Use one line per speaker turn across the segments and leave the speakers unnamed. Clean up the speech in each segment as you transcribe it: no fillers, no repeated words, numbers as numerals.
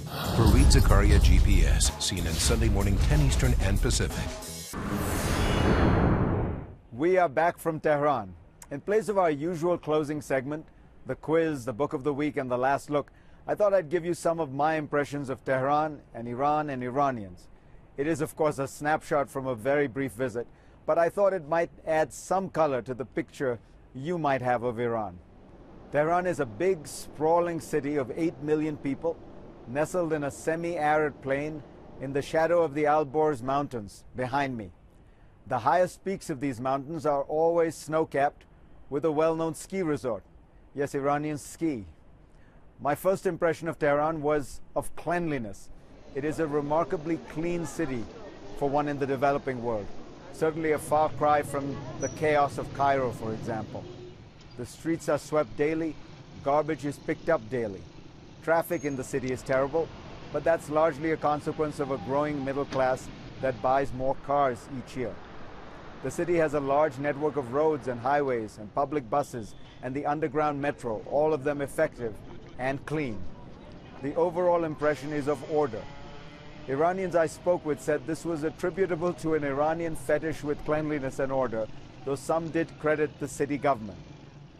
For Read Zakaria GPS, CNN Sunday morning 10 Eastern and Pacific.
We are back from Tehran. In place of our usual closing segment, the quiz, the book of the week, and the last look, I thought I'd give you some of my impressions of Tehran and Iran and Iranians. It is, of course, a snapshot from a very brief visit, but I thought it might add some color to the picture you might have of Iran. Tehran is a big, sprawling city of 8 million people, nestled in a semi-arid plain in the shadow of the Alborz Mountains behind me. The highest peaks of these mountains are always snow-capped with a well-known ski resort. Yes, Iranians ski. My first impression of Tehran was of cleanliness. It is a remarkably clean city for one in the developing world. Certainly a far cry from the chaos of Cairo, for example. The streets are swept daily, garbage is picked up daily. Traffic in the city is terrible, but that's largely a consequence of a growing middle class that buys more cars each year. The city has a large network of roads and highways and public buses and the underground metro, all of them effective and clean. The overall impression is of order. Iranians I spoke with said this was attributable to an Iranian fetish with cleanliness and order, though some did credit the city government.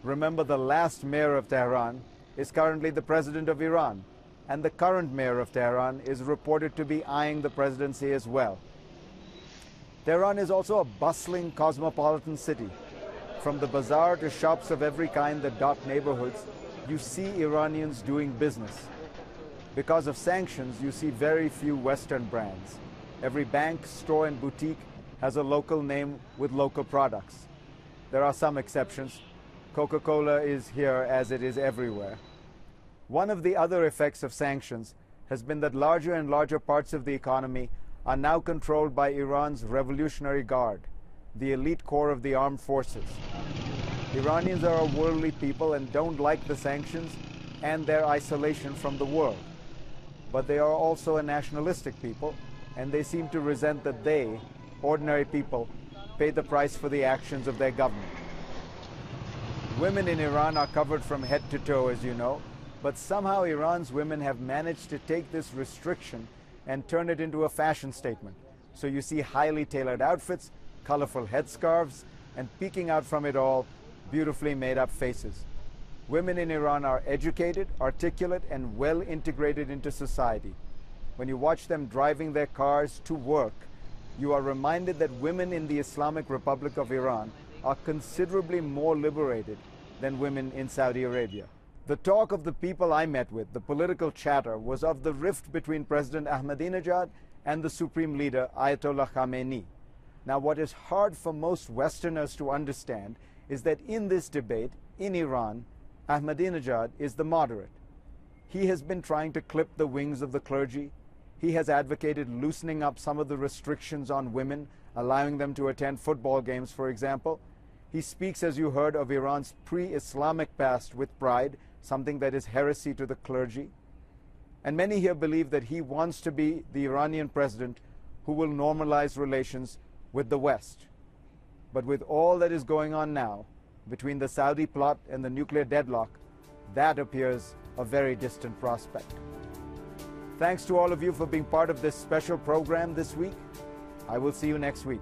Remember, the last mayor of Tehran is currently the president of Iran, and the current mayor of Tehran is reported to be eyeing the presidency as well. Tehran is also a bustling cosmopolitan city. From the bazaar to shops of every kind that dot neighborhoods, you see Iranians doing business. Because of sanctions, you see very few Western brands. Every bank, store, and boutique has a local name with local products. There are some exceptions. Coca-Cola is here as it is everywhere. One of the other effects of sanctions has been that larger and larger parts of the economy are now controlled by Iran's Revolutionary Guard, the elite corps of the armed forces. Iranians are a worldly people and don't like the sanctions and their isolation from the world. But they are also a nationalistic people, and they seem to resent that they, ordinary people, pay the price for the actions of their government. Women in Iran are covered from head to toe, as you know, but somehow Iran's women have managed to take this restriction and turn it into a fashion statement. So you see highly tailored outfits, colorful headscarves, and peeking out from it all, beautifully made up faces. Women in Iran are educated, articulate, and well integrated into society. When you watch them driving their cars to work, you are reminded that women in the Islamic Republic of Iran are considerably more liberated than women in Saudi Arabia. The talk of the people I met with, the political chatter, was of the rift between President Ahmadinejad and the Supreme Leader Ayatollah Khamenei. Now, what is hard for most Westerners to understand is that in this debate, in Iran, Ahmadinejad is the moderate. He has been trying to clip the wings of the clergy. He has advocated loosening up some of the restrictions on women, allowing them to attend football games, for example. He speaks, as you heard, of Iran's pre-Islamic past with pride, something that is heresy to the clergy. And many here believe that he wants to be the Iranian president who will normalize relations with the West. But with all that is going on now, between the Saudi plot and the nuclear deadlock, that appears a very distant prospect. Thanks to all of you for being part of this special program this week. I will see you next week.